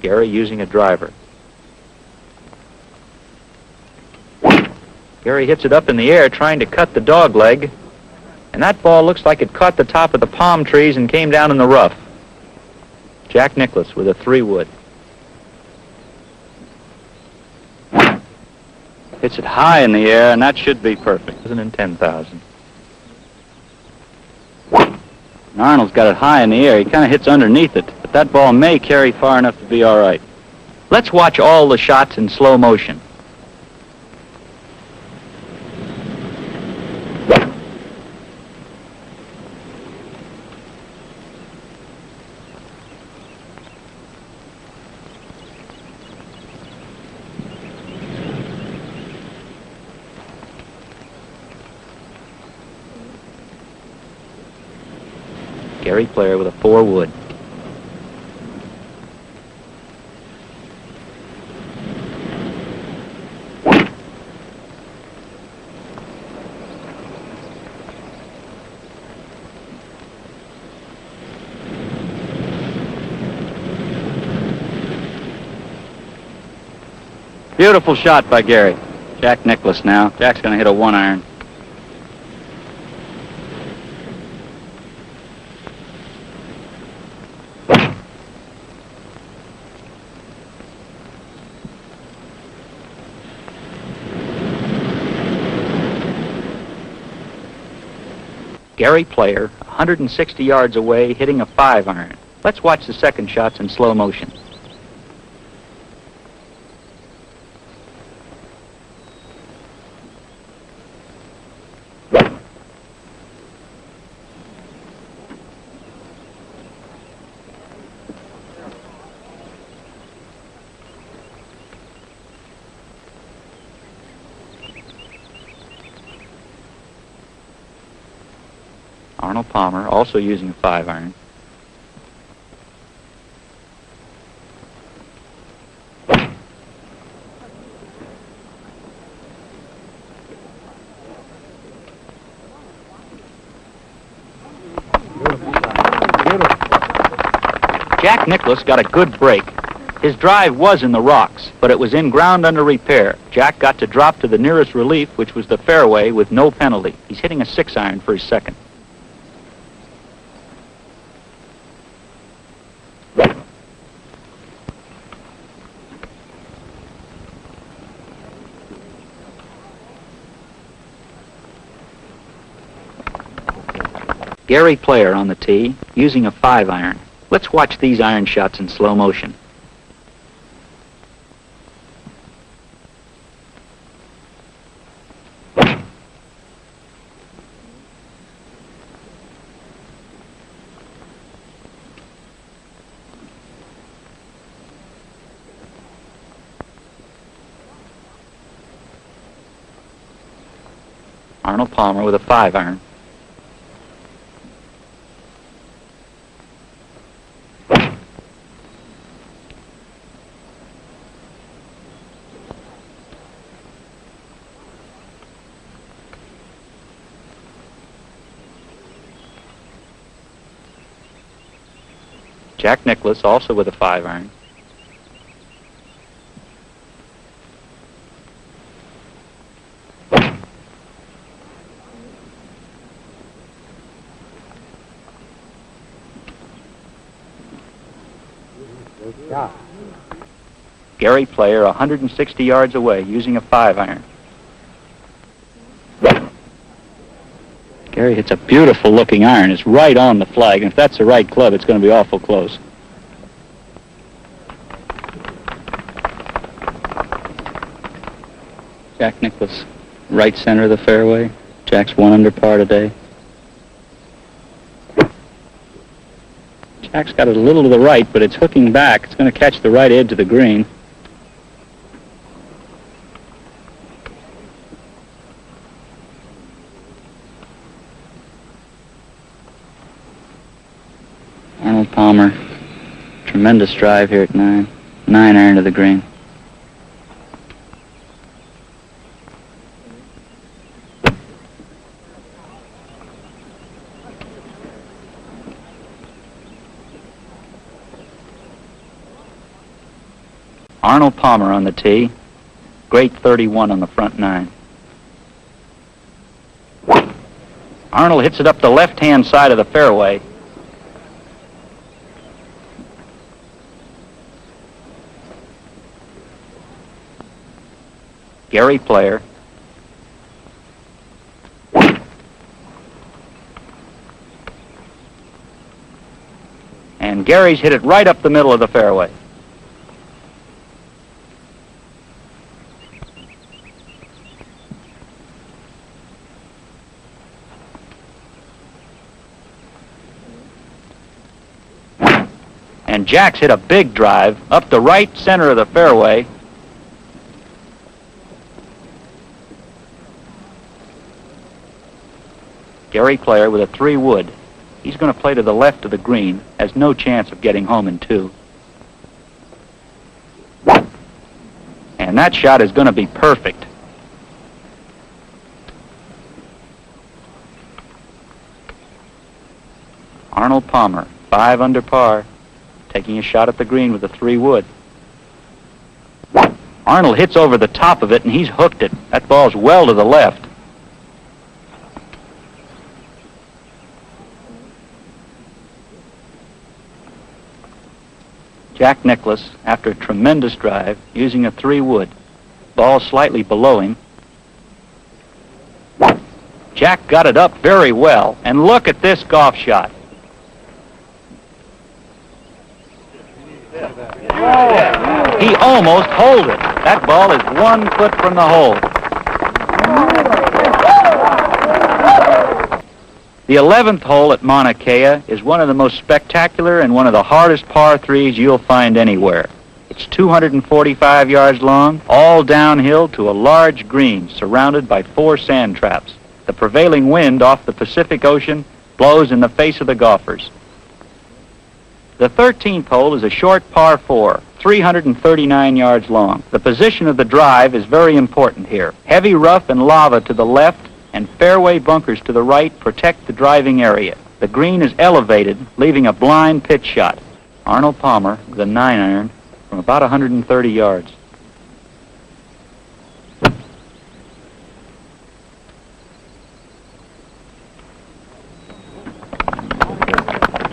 Gary using a driver. Gary hits it up in the air trying to cut the dog leg, and that ball looks like it caught the top of the palm trees and came down in the rough. Jack Nicklaus with a 3-wood. Hits it high in the air, and that should be perfect. 10,000. Arnold's got it high in the air. He kind of hits underneath it, but that ball may carry far enough to be all right. Let's watch all the shots in slow motion. Gary Player with a 4-wood. Beautiful shot by Gary. Jack Nicklaus now. Jack's going to hit a 1-iron. Gary Player, 160 yards away, hitting a 5-iron. Let's watch the second shots in slow motion. Arnold Palmer also using a 5-iron. Jack Nicklaus got a good break. His drive was in the rocks, but it was in ground under repair. Jack got to drop to the nearest relief, which was the fairway, with no penalty. He's hitting a 6-iron for his second. Gary Player on the tee, using a 5-iron. Let's watch these iron shots in slow motion. Arnold Palmer with a 5-iron. Jack Nicklaus also with a 5-iron. Gary Player 160 yards away using a 5-iron. Gary hits a beautiful looking iron. It's right on the flag, and if that's the right club, it's going to be awful close. Jack Nicklaus, right center of the fairway. Jack's 1 under par today. Jack's got it a little to the right, but it's hooking back. It's going to catch the right edge of the green. Arnold Palmer, tremendous drive here at 9-iron to the green. Arnold Palmer on the tee. Great 31 on the front nine. Arnold hits it up the left-hand side of the fairway. Gary Player. And Gary's hit it right up the middle of the fairway. And Jack's hit a big drive up the right center of the fairway. Gary Player with a 3-wood. He's going to play to the left of the green, has no chance of getting home in 2. And that shot is going to be perfect. Arnold Palmer, 5 under par, taking a shot at the green with a 3-wood. Arnold hits over the top of it, and he's hooked it. That ball's well to the left. Jack Nicklaus, after a tremendous drive, using a 3-wood. Ball slightly below him. Jack got it up very well, and look at this golf shot. He almost holed it. That ball is 1 foot from the hole. The 11th hole at Monokea is one of the most spectacular and one of the hardest par 3s you'll find anywhere. It's 245 yards long, all downhill to a large green surrounded by 4 sand traps. The prevailing wind off the Pacific Ocean blows in the face of the golfers. The 13th hole is a short par 4, 339 yards long. The position of the drive is very important here. Heavy rough and lava to the left and fairway bunkers to the right protect the driving area. The green is elevated, leaving a blind pitch shot. Arnold Palmer with a 9-iron from about 130 yards.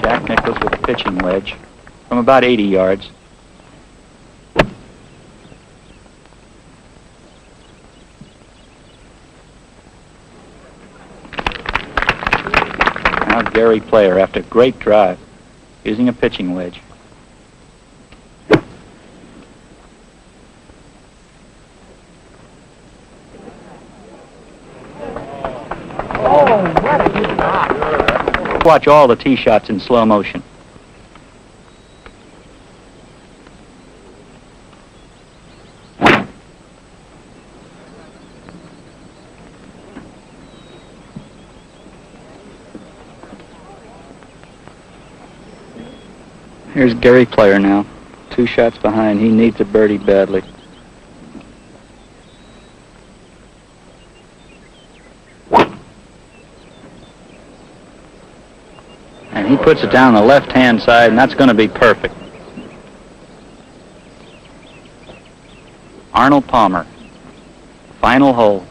Jack Nicklaus with a pitching wedge from about 80 yards. Now Gary Player, after a great drive, using a pitching wedge. Watch all the tee shots in slow motion. Here's Gary Player now. 2 shots behind. He needs a birdie badly. And he puts it down the left-hand side, and that's going to be perfect. Arnold Palmer, final hole.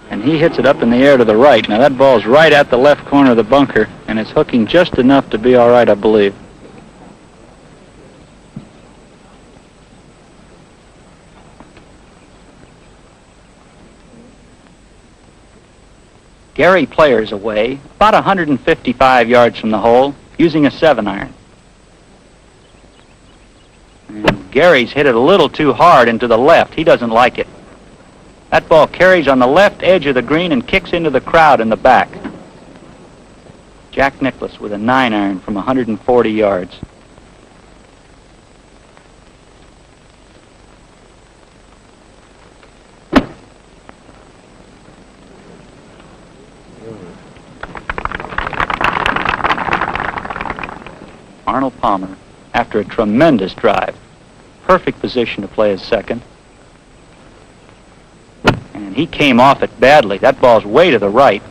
And he hits it up in the air to the right. Now that ball's right at the left corner of the bunker, and it's hooking just enough to be all right, I believe. Gary Player's away, about 155 yards from the hole, using a 7-iron. And Gary's hit it a little too hard into the left. He doesn't like it. That ball carries on the left edge of the green and kicks into the crowd in the back. Jack Nicklaus with a 9-iron from 140 yards. Arnold Palmer, after a tremendous drive, perfect position to play his second. And he came off it badly. That ball's way to the right.